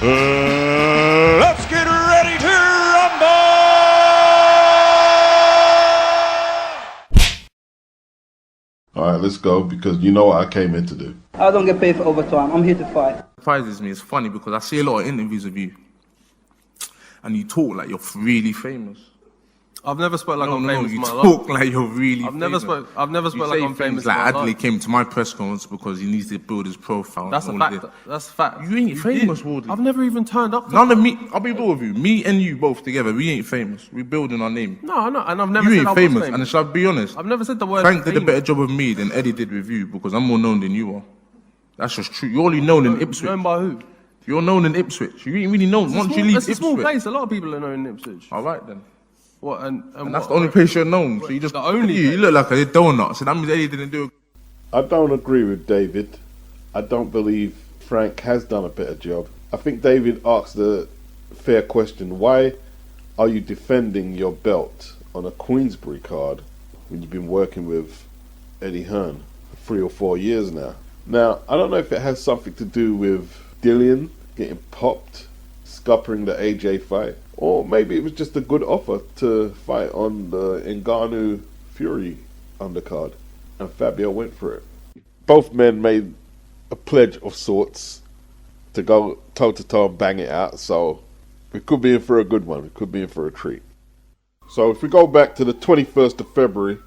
Let's get ready to rumble! Alright, let's go, because you know what I came in to do. I don't get paid for overtime. I'm here to fight. It surprises me. It's funny because I see a lot of interviews of you and you talk like you're really famous. I've never spoke like I'm famous. You talk like you're really I've never famous. spoke like I'm famous. Like Adeeleye came to my press conference because he needs to build his profile. That's a fact. That's a fact. You ain't famous, WARDLEY. I've never even turned up. None of me. I'll be real with you. Me and you both together, we ain't famous. We building our name. No, no, and I've never You said ain't I was famous. famous. And shall I be honest? I've never said the word Frank did a famous. better job of me than Eddie did with you because I'm more known than you are. That's just true. You're only known in Ipswich. Known by who? You're known in Ipswich. You ain't really known once you leave It's a small Ipswich. place. A lot of people are known in Ipswich. All right then. What? And That's the only place you're known. So you just The only you look like a donut. So that means Eddie didn't do it. I don't agree with David. I don't believe Frank has done a better job. I think David asked the fair question, why are you defending your belt on a Queensbury card when you've been working with Eddie Hearn for 3 or 4 years now? Now, I don't know if it has something to do with BILLIAM getting popped, scuppering the AJ fight, or maybe it was just a good offer to fight on the Ngannou Fury undercard, and Fabio went for it. Both men made a pledge of sorts to go toe-to-toe and bang it out, so we could be in for a good one. We could be in for a treat. So if we go back to the 21st of February,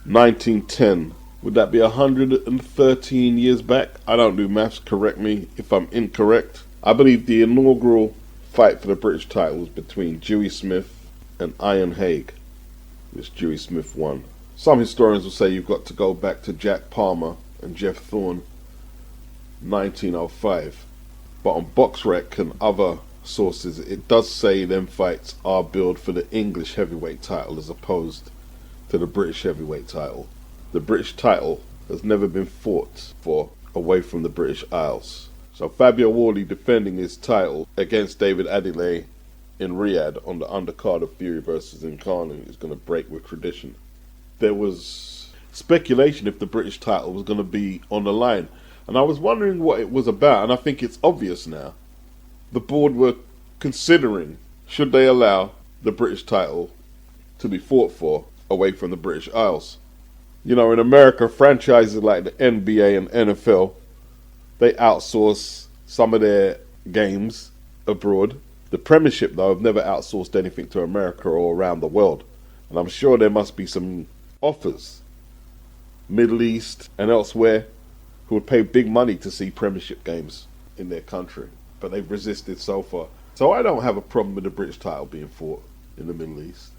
1910, would that be 113 years back? I don't do maths, correct me if I'm incorrect. I believe the inaugural fight for the British title was between Dewey Smith and Iron Haig, which Dewey Smith won. Some historians will say you've got to go back to Jack Palmer and Jeff Thorne, 1905. But on BoxRec and other sources, it does say them fights are billed for the English heavyweight title as opposed to the British heavyweight title. The British title has never been fought for away from the British Isles. So Fabio WARDLEY defending his title against David ADELEYE in Riyadh on the undercard of Fury versus Ngannou is going to break with tradition. There was speculation if the British title was going to be on the line, and I was wondering what it was about, and I think it's obvious now. The board were considering should they allow the British title to be fought for away from the British Isles. You know, in America, franchises like the NBA and NFL, they outsource some of their games abroad. The Premiership, though, have never outsourced anything to America or around the world. And I'm sure there must be some offers, Middle East and elsewhere, who would pay big money to see Premiership games in their country. But they've resisted so far. So I don't have a problem with the British title being fought in the Middle East.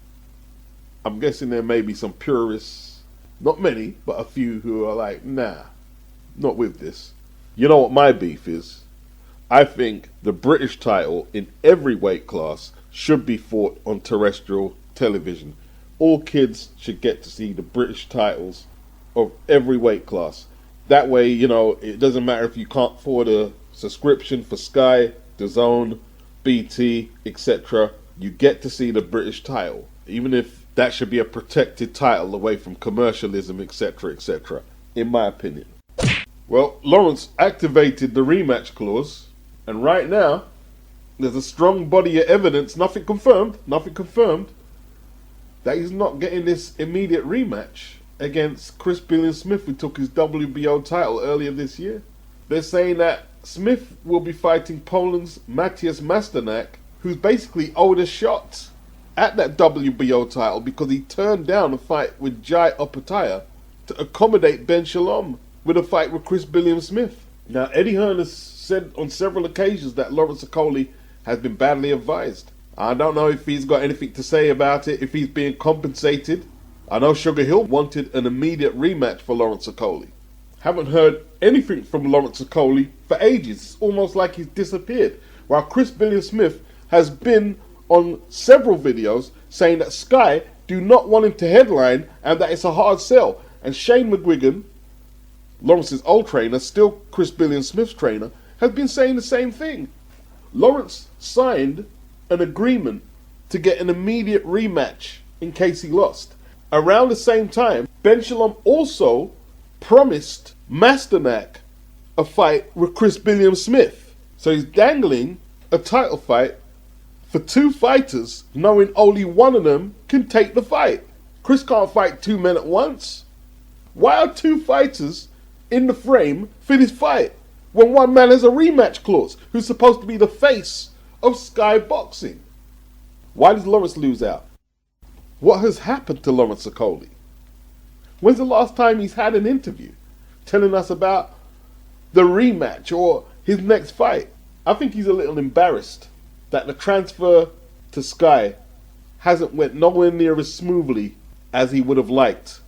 I'm guessing there may be some purists, not many, but a few who are like, nah, not with this. You know what my beef is? I think the British title in every weight class should be fought on terrestrial television. All kids should get to see the British titles of every weight class. That way, you know, it doesn't matter if you can't afford a subscription for Sky, DAZN, BT, etc. You get to see the British title, even if that should be a protected title away from commercialism, etc., etc., in my opinion. Well, Lawrence activated the rematch clause, and right now, there's a strong body of evidence, nothing confirmed, that he's not getting this immediate rematch against Chris Billiam Smith, who took his WBO title earlier this year. They're saying that Smith will be fighting Poland's MASTERNAK, who's basically owed a shot at that WBO title because he turned down a fight with Jai Opetaia to accommodate Ben Shalom with a fight with Chris Billiam Smith. Now, Eddie Hearn has said on several occasions that Lawrence OKOLIE has been badly advised. I don't know if he's got anything to say about it, if he's being compensated. I know Sugar Hill wanted an immediate rematch for Lawrence OKOLIE. Haven't heard anything from Lawrence OKOLIE for ages. It's almost like he's disappeared. While Chris Billiam Smith has been on several videos saying that Sky do not want him to headline and that it's a hard sell. And Shane McGuigan, Lawrence's old trainer, still Chris Billiam Smith's trainer, has been saying the same thing. Lawrence signed an agreement to get an immediate rematch in case he lost. Around the same time, Ben Shalom also promised MASTERNAK a fight with Chris Billiam Smith. So he's dangling a title fight for two fighters, knowing only one of them can take the fight. Chris can't fight two men at once. Why are two fighters in the frame for this fight when one man has a rematch clause who's supposed to be the face of Sky Boxing? Why does Lawrence lose out? What has happened to Lawrence Okolie? When's the last time he's had an interview telling us about the rematch or his next fight? I think he's a little embarrassed that the transfer to Sky hasn't went nowhere near as smoothly as he would have liked.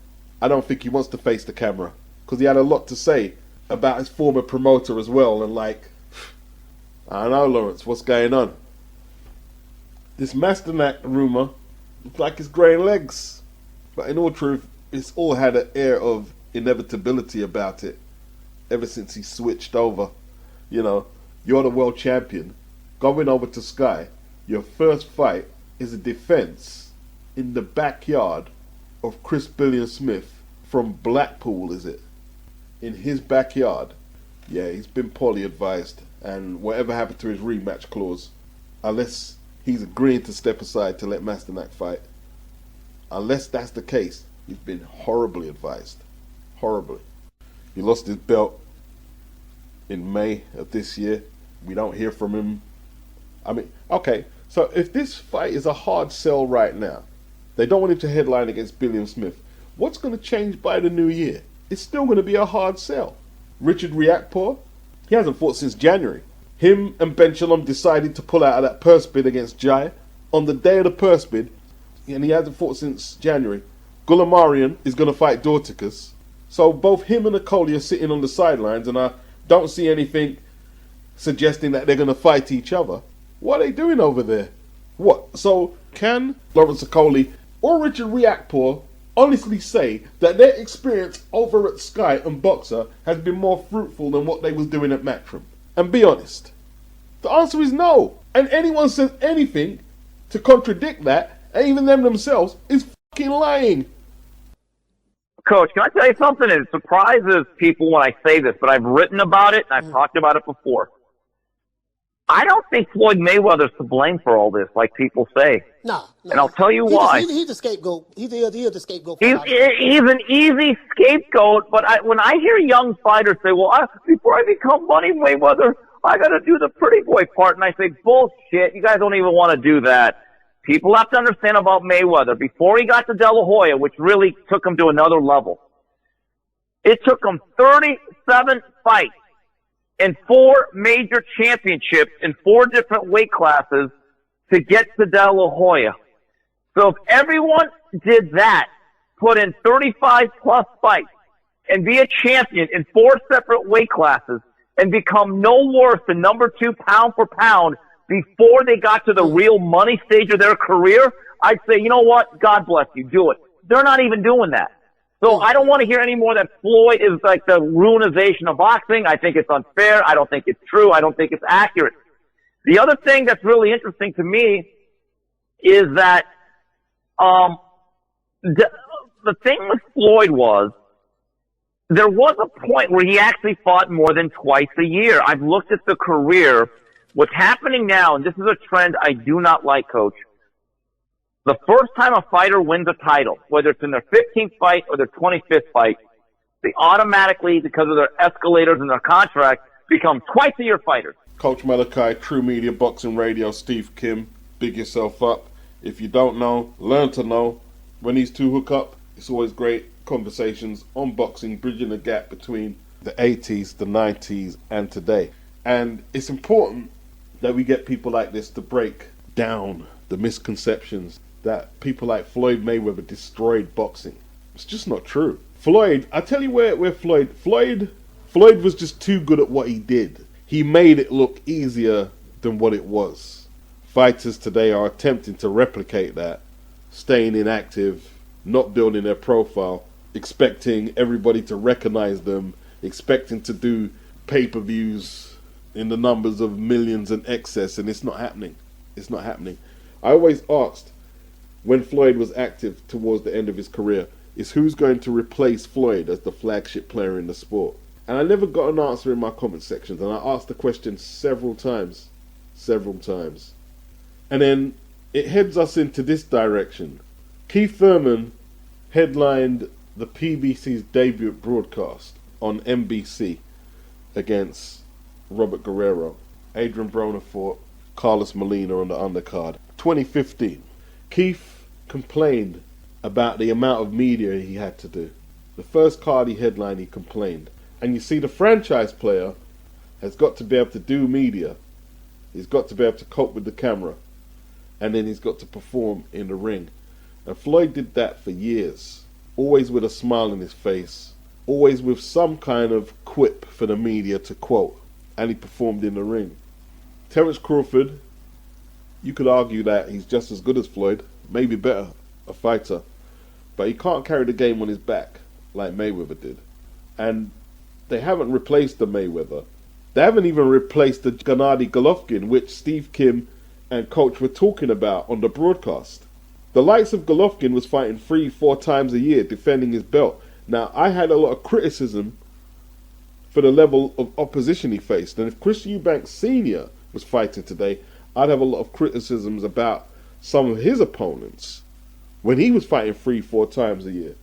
I don't think he wants to face the camera because he had a lot to say about his former promoter as well, and I don't know, Lawrence, what's going on? This MASTERNAK rumour looks like it's growing legs, but in all truth, it's all had an air of inevitability about it ever since he switched over. You know, you're the world champion, going over to Sky, your first fight is a defence in the backyard of Chris Billiam Smith from Blackpool, is it? In his backyard. Yeah, he's been poorly advised, and whatever happened to his rematch clause, unless he's agreeing to step aside to let MASTERNAK fight, unless that's the case, he's been horribly advised. Horribly. He lost his belt in May of this year. We don't hear from him. I mean, okay, so if this fight is a hard sell right now, they don't want him to headline against Billiam Smith, what's going to change by the new year? It's still going to be a hard sell. Richard Riakporhe, he hasn't fought since January. Him and Ben Shalom decided to pull out of that purse bid against Jai on the day of the purse bid, and he hasn't fought since January. Gulamarian is going to fight Dorticus. So both him and Okolie are sitting on the sidelines, and I don't see anything suggesting that they're going to fight each other. What are they doing over there? What? So can Lawrence Okolie or Richard Riakporhe honestly say that their experience over at Sky and Boxer has been more fruitful than what they was doing at Matchroom? And be honest. The answer is no. And anyone says anything to contradict that, and even them themselves, is fucking lying. Coach, can I tell you something? It surprises people when I say this, but I've written about it and I've talked about it before. I don't think Floyd Mayweather's to blame for all this, like people say. No. And I'll tell you why. He's the scapegoat. He's the scapegoat. He's an easy scapegoat, but when I hear young fighters say, well, before I become Money Mayweather, I got to do the pretty boy part, and I say, bullshit, you guys don't even want to do that. People have to understand about Mayweather. Before he got to De La Hoya, which really took him to another level, it took him 37 fights and 4 major championships in 4 different weight classes to get to De La Hoya. So if everyone did that, put in 35 plus fights and be a champion in 4 separate weight classes and become no worse than number 2 pound for pound before they got to the real money stage of their career, I'd say, you know what? God bless you. Do it. They're not even doing that. So I don't want to hear any more that Floyd is like the ruinization of boxing. I think it's unfair. I don't think it's true. I don't think it's accurate. The other thing that's really interesting to me is that the thing with Floyd was there was a point where he actually fought more than twice a year. I've looked at the career. What's happening now, and this is a trend I do not like, Coach, the first time a fighter wins a title, whether it's in their 15th fight or their 25th fight, they automatically, because of their escalators and their contract, become twice-a-year fighters. Coach Malachi, True Media Boxing Radio, Steve Kim, big yourself up. If you don't know, learn to know. When these two hook up, it's always great conversations on boxing, bridging the gap between the 80s, the 90s, and today. And it's important that we get people like this to break down the misconceptions that people like Floyd Mayweather destroyed boxing. It's just not true. Floyd, I tell you where Floyd was just too good at what he did. He made it look easier than what it was. Fighters today are attempting to replicate that, staying inactive, not building their profile, expecting everybody to recognize them, expecting to do pay-per-views in the numbers of millions and excess, and it's not happening. It's not happening. I always asked, when Floyd was active towards the end of his career, is who's going to replace Floyd as the flagship player in the sport? And I never got an answer in my comment sections, and I asked the question several times. several times. And then it heads us into this direction. Keith Thurman headlined the PBC's debut broadcast on NBC against Robert Guerrero. Adrian Broner fought Carlos Molina on the undercard. 2015. Keith complained about the amount of media he had to do. The first card he headlined, he complained. And you see, the franchise player has got to be able to do media. He's got to be able to cope with the camera. And then he's got to perform in the ring. And Floyd did that for years. Always with a smile on his face. Always with some kind of quip for the media to quote. And he performed in the ring. Terence Crawford, you could argue that he's just as good as Floyd. Maybe better, a fighter. But he can't carry the game on his back like Mayweather did. And they haven't replaced the Mayweather. They haven't even replaced the Gennady Golovkin, which Steve Kim and Coach were talking about on the broadcast. The likes of Golovkin was fighting 3-4 times a year, defending his belt. Now, I had a lot of criticism for the level of opposition he faced. And if Chris Eubank Sr. was fighting today, I'd have a lot of criticisms about some of his opponents when he was fighting 3-4 times a year.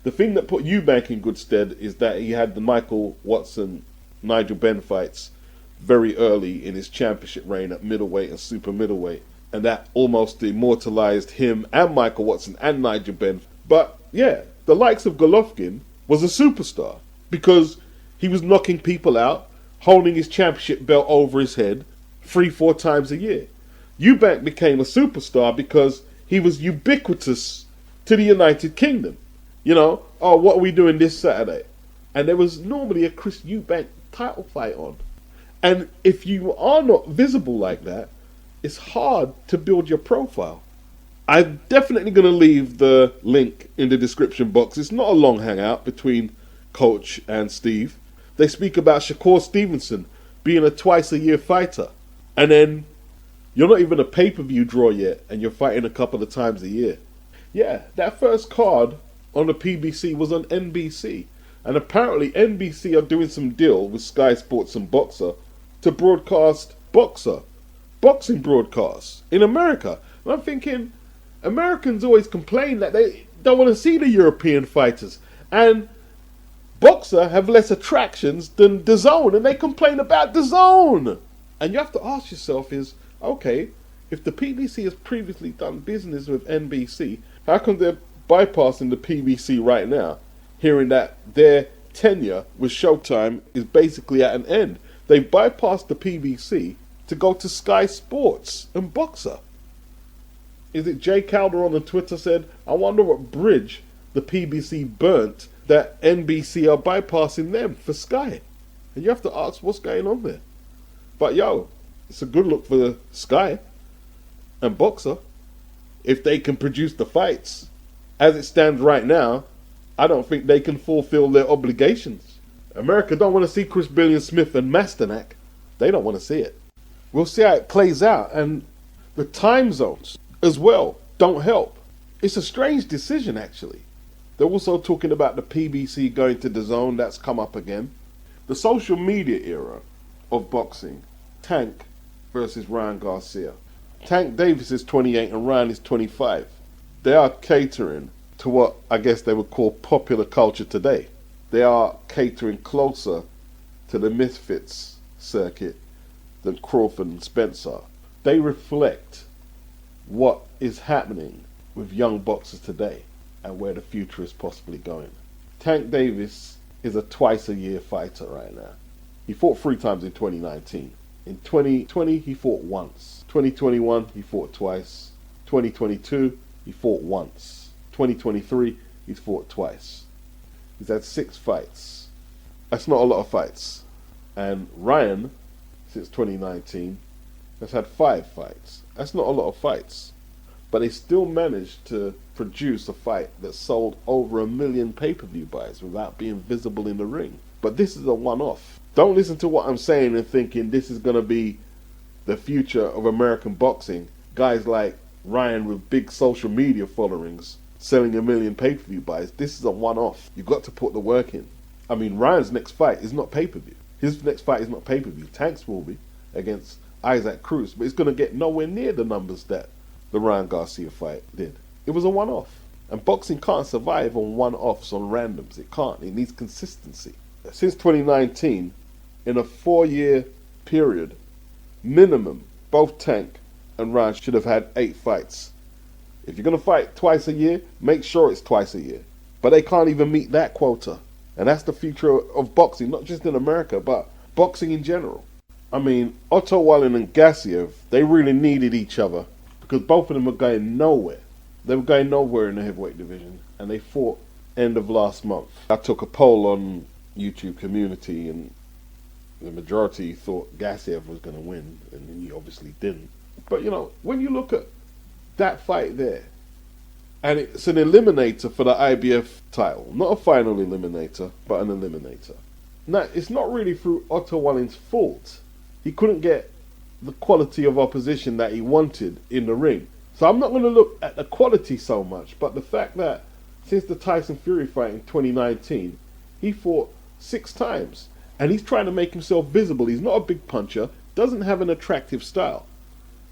The thing that put Eubank in good stead is that he had the Michael Watson, Nigel Benn fights very early in his championship reign at middleweight and super middleweight. And that almost immortalized him and Michael Watson and Nigel Benn. But yeah, the likes of Golovkin was a superstar because he was knocking people out, holding his championship belt over his head 3-4 times a year. Eubank became a superstar because he was ubiquitous to the United Kingdom. You know, oh, what are we doing this Saturday? And there was normally a Chris Eubank title fight on. And if you are not visible like that, it's hard to build your profile. I'm definitely going to leave the link in the description box. It's not a long hangout between Coach and Steve. They speak about Shakur Stevenson being a twice-a-year fighter. And then you're not even a pay-per-view draw yet, and you're fighting a couple of times a year. Yeah, that first card on the PBC was on NBC. And apparently NBC are doing some deal with Sky Sports and Boxer to broadcast boxing broadcasts in America. And I'm thinking, Americans always complain that they don't want to see the European fighters. And Boxer have less attractions than DAZN, and they complain about DAZN. And you have to ask yourself is, okay, if the PBC has previously done business with NBC, how come they're bypassing the PBC right now, hearing that their tenure with Showtime is basically at an end? They've bypassed the PBC to go to Sky Sports and Boxer. Is it Jay Calderon on Twitter said, I wonder what bridge the PBC burnt that NBC are bypassing them for Sky. And you have to ask what's going on there. But yo, it's a good look for the Sky and Boxer if they can produce the fights. As it stands right now, I don't think they can fulfill their obligations. America don't want to see Chris Billiam Smith and Masternak. They don't want to see it. We'll see how it plays out, and the time zones as well don't help. It's a strange decision, actually. They're also talking about the PBC going to DAZN. That's come up again. The social media era of boxing. Tank versus Ryan Garcia. Tank Davis is 28 and Ryan is 25. They are catering to what I guess they would call popular culture today. They are catering closer to the MISFITS circuit than Crawford and Spencer. They reflect what is happening with young boxers today and where the future is possibly going. Tank Davis is a twice-a-year fighter right now. He fought 3 times in 2019. In 2020, he fought once. 2021, he fought twice. 2022, he fought once. 2023, he's fought twice. He's had 6 fights. That's not a lot of fights. And Ryan, since 2019, has had 5 fights. That's not a lot of fights. But they still managed to produce a fight that sold over 1 million pay-per-view buys without being visible in the ring. But this is a one-off. Don't listen to what I'm saying and thinking this is going to be the future of American boxing. Guys like Ryan with big social media followings selling 1 million pay-per-view buys. This is a one-off. You've got to put the work in. I mean, Ryan's next fight is not pay-per-view. His next fight is not pay-per-view. Tank's will be against Isaac Cruz, but it's going to get nowhere near the numbers that the Ryan Garcia fight did. It was a one-off. And boxing can't survive on one-offs, on randoms. It can't. It needs consistency. Since 2019, in a 4-year period, minimum, both Tank and Ryan should have had 8 fights. If you're going to fight twice a year, make sure it's twice a year. But they can't even meet that quota. And that's the future of boxing, not just in America, but boxing in general. I mean, Otto Wallin and Gassiev, they really needed each other because both of them were going nowhere. They were going nowhere in the heavyweight division, and they fought end of last month. I took a poll on YouTube community, and the majority thought Gassiev was going to win, and he obviously didn't. But, you know, when you look at that fight there, and it's an eliminator for the IBF title, not a final eliminator, but an eliminator. Now, it's not really through Otto Wallin's fault. He couldn't get the quality of opposition that he wanted in the ring. So I'm not going to look at the quality so much, but the fact that since the Tyson Fury fight in 2019, he fought 6 times. And he's trying to make himself visible. He's not a big puncher, doesn't have an attractive style.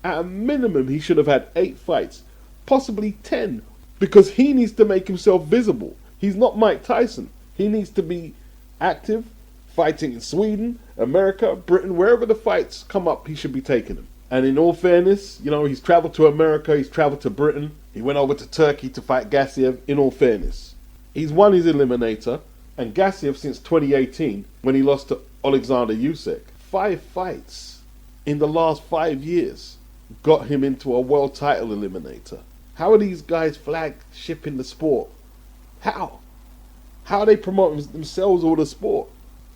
At a minimum, he should have had 8 fights, possibly 10, because he needs to make himself visible. He's not Mike Tyson. He needs to be active, fighting in Sweden, America, Britain, wherever the fights come up, he should be taking them. And in all fairness, you know, he's traveled to America, he's traveled to Britain, he went over to Turkey to fight Gassiev, in all fairness. He's won his eliminator, and Gassiev since 2018, when he lost to Alexander Usyk, 5 fights in the last 5 years got him into a world title eliminator. How are these guys flagshipping the sport? How? How are they promoting themselves or the sport?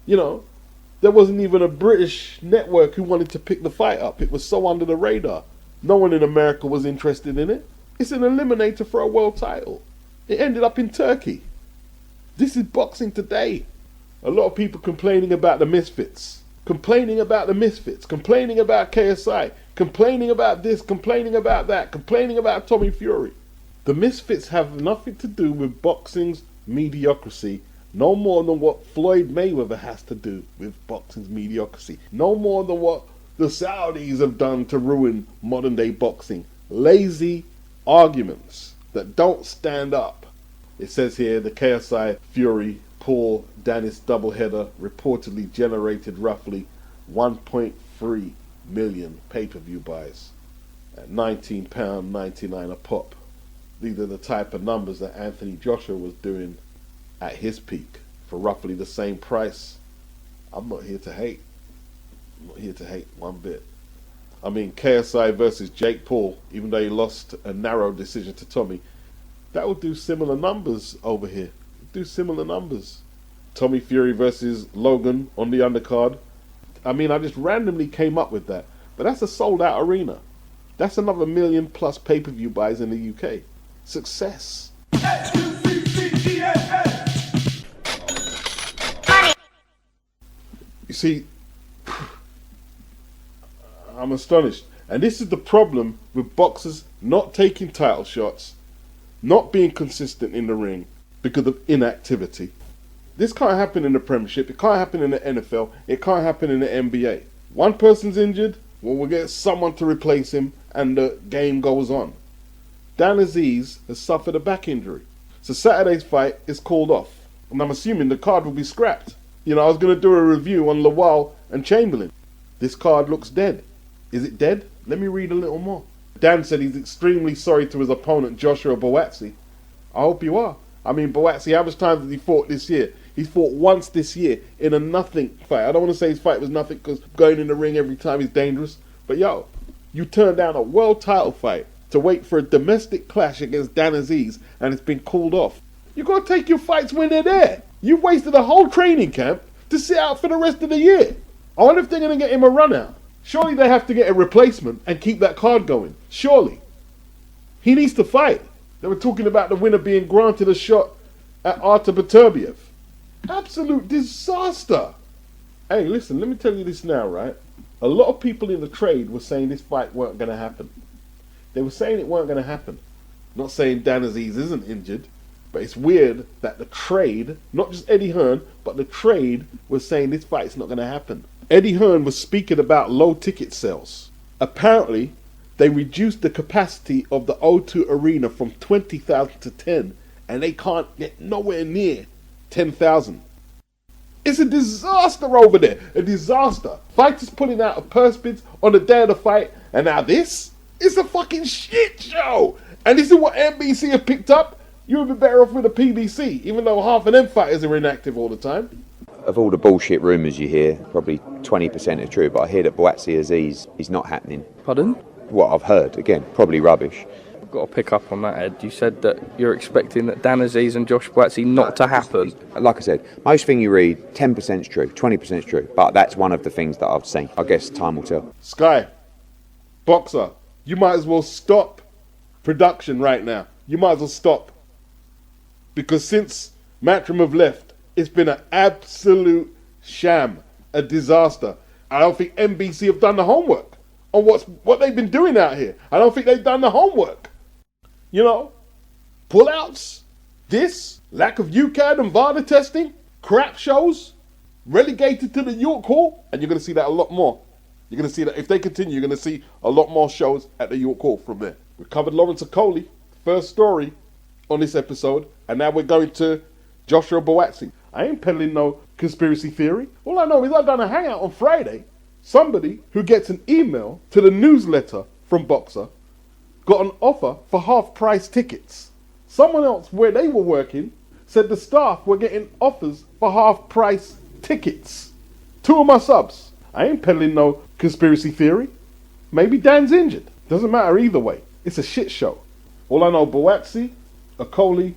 You know, there wasn't even a British network who wanted to pick the fight up. It was so under the radar. No one in America was interested in it. It's an eliminator for a world title. It ended up in Turkey. This is boxing today. A lot of people complaining about the Misfits. Complaining about the Misfits. Complaining about KSI. Complaining about this. Complaining about that. Complaining about Tommy Fury. The Misfits have nothing to do with boxing's mediocrity. No more than what Floyd Mayweather has to do with boxing's mediocrity. No more than what the Saudis have done to ruin modern day boxing. Lazy arguments that don't stand up. It says here the KSI Fury Paul Dennis doubleheader reportedly generated roughly 1.3 million pay-per-view buys at £19.99 a pop. These are the type of numbers that Anthony Joshua was doing at his peak for roughly the same price. I'm not here to hate. I'm not here to hate one bit. I mean, KSI versus Jake Paul, even though he lost a narrow decision to Tommy, that would do similar numbers over here. Do similar numbers. Tommy Fury versus Logan on the undercard. I mean, I just randomly came up with that. But that's a sold out arena. That's another million plus pay-per-view buys in the UK. Success. You see, I'm astonished. And this is the problem with boxers not taking title shots, not being consistent in the ring because of inactivity. This can't happen in the Premiership, it can't happen in the NFL, it can't happen in the NBA. One person's injured, well, we'll get someone to replace him and the game goes on. Dan Azeez has suffered a back injury. So Saturday's fight is called off. And I'm assuming the card will be scrapped. You know, I was going to do a review on Lawal and Chamberlain. This card looks dead. Is it dead? Let me read a little more. Dan said he's extremely sorry to his opponent, Joshua Buatsi. I hope you are. I mean, Buatsi, how much time has he fought this year? He's fought once this year in a nothing fight. I don't want to say his fight was nothing because going in the ring every time is dangerous. But yo, you turned down a world title fight to wait for a domestic clash against Dan Azeez and it's been called off. You got to take your fights when they're there. You've wasted a whole training camp to sit out for the rest of the year. I wonder if they're going to get him a run out. Surely they have to get a replacement and keep that card going. Surely. He needs to fight. They were talking about the winner being granted a shot at Artur Beterbiev. Absolute disaster. Hey, listen, let me tell you this now, right? A lot of people in the trade were saying this fight weren't going to happen. They were saying it weren't going to happen. Not saying Dan Azeez isn't injured, but it's weird that the trade, not just Eddie Hearn, but the trade was saying this fight's not going to happen. Eddie Hearn was speaking about low ticket sales. Apparently, they reduced the capacity of the O2 Arena from 20,000 to 10, and they can't get nowhere near 10,000. It's a disaster over there. A disaster. Fighters pulling out of purse bids on the day of the fight, and now this? It's a fucking shit show. And this is what NBC have picked up. You would be better off with a PBC, even though half of them fighters are inactive all the time. Of all the bullshit rumours you hear, probably 20% are true, but I hear that Buatsi Azeez is not happening. Pardon? What I've heard, again, probably rubbish. I've got to pick up on that, Ed. You said that you're expecting that Dan Azeez and Josh Buatsi not to happen. Like I said, most thing you read, 10% is true, 20% is true, but that's one of the things that I've seen. I guess time will tell. Sky, Boxer, you might as well stop production right now. You might as well stop. Because since Matchroom have left, it's been an absolute sham, a disaster. I don't think NBC have done the homework on what they've been doing out here. I don't think they've done the homework. You know, pullouts, this, lack of UCAD and VADA testing, crap shows, relegated to the York Hall, and you're going to see that a lot more. You're going to see that if they continue, you're going to see a lot more shows at the York Hall from there. We covered Lawrence OKOLIE, first story on this episode, and now we're going to Joshua Buatsi. I ain't peddling no conspiracy theory. All I know is I've done a hangout on Friday. Somebody who gets an email to the newsletter from Boxer got an offer for half-price tickets. Someone else where they were working said the staff were getting offers for half-price tickets. 2 of my subs. I ain't peddling no conspiracy theory. Maybe Dan's injured. Doesn't matter either way. It's a shit show. All I know, Buatsi, OKOLIE,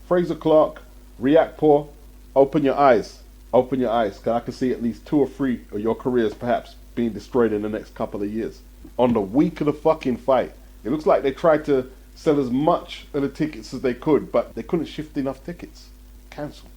Fraser Clark, Reactpour, open your eyes. Open your eyes, because I can see at least 2 or 3 of your careers perhaps being destroyed in the next couple of years. On the week of the fucking fight. It looks like they tried to sell as much of the tickets as they could, but they couldn't shift enough tickets. Cancel.